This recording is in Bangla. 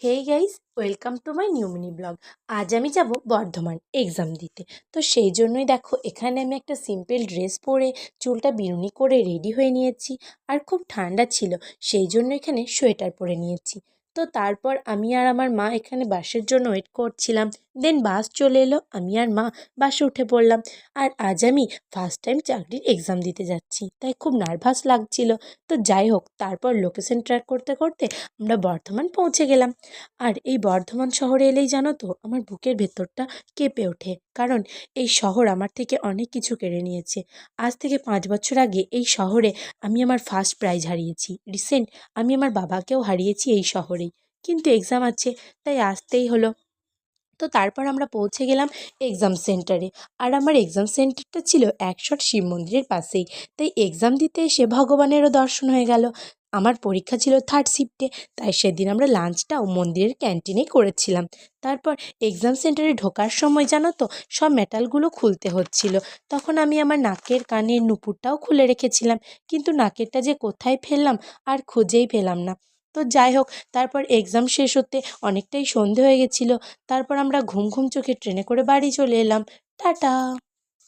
Hey guys, welcome to my new mini blog. আজ আমি যাব বর্ধমান এক্সাম দিতে। তো সেই জন্যই দেখো এখানে আমি একটা সিম্পল ড্রেস পরে চুলটা বিনুনি করে রেডি হয়ে নিয়েছি। আর খুব ঠান্ডা ছিল, সেই জন্য এখানে সোয়েটার পরে নিয়েছি। তো তারপর আমি আর আমার মা এখানে বাসের জন্য ওয়েট করছিলাম। দেন বাস চলে এলো, আমি আর মা বাসে উঠে পড়লাম। আর আজ আমি ফার্স্ট টাইম চাকরির এক্সাম দিতে যাচ্ছি, তাই খুব নার্ভাস লাগছিল। তো যাই হোক, তারপর লোকেশন ট্র্যাক করতে করতে আমরা বর্ধমান পৌঁছে গেলাম। আর এই বর্ধমান শহরে এলেই জানো তো আমার বুকের ভেতরটা কেঁপে ওঠে, কারণ এই শহর আমার থেকে অনেক কিছু কেড়ে নিয়েছে। আজ থেকে 5 বছর আগে এই শহরে আমি আমার ফার্স্ট প্রাইজ হারিয়েছি। রিসেন্ট আমি আমার বাবাকেও হারিয়েছি এই শহরেই। কিন্তু এক্সাম আছে, তাই আসতেই হলো। তো তারপর আমরা পৌঁছে গেলাম এক্সাম সেন্টারে। আর আমার এক্সাম সেন্টারটা ছিল 100 শিব মন্দিরের পাশেই। তাই এক্সাম দিতে এসে ভগবানেরও দর্শন হয়ে গেল। আমার পরীক্ষা ছিল থার্ড শিফটে, তাই সেদিন আমরা লাঞ্চটাও মন্দিরের ক্যান্টিনেই করেছিলাম। তারপর এক্সাম সেন্টারে ঢোকার সময় জানো তো সব মেটালগুলো খুলতে হচ্ছিল। তখন আমি আমার নাকের কানের নুপুরটাও খুলে রেখেছিলাম, কিন্তু নাকেরটা যে কোথায় ফেললাম আর খুঁজেই পেলাম না। তো যাই হোক, তারপর এক্সাম শেষ হতে অনেকটাই সন্ধে হয়ে গেছিলো। তারপর আমরা ঘুম ঘুম চোখে ট্রেনে করে বাড়ি চলে এলাম। টাটা।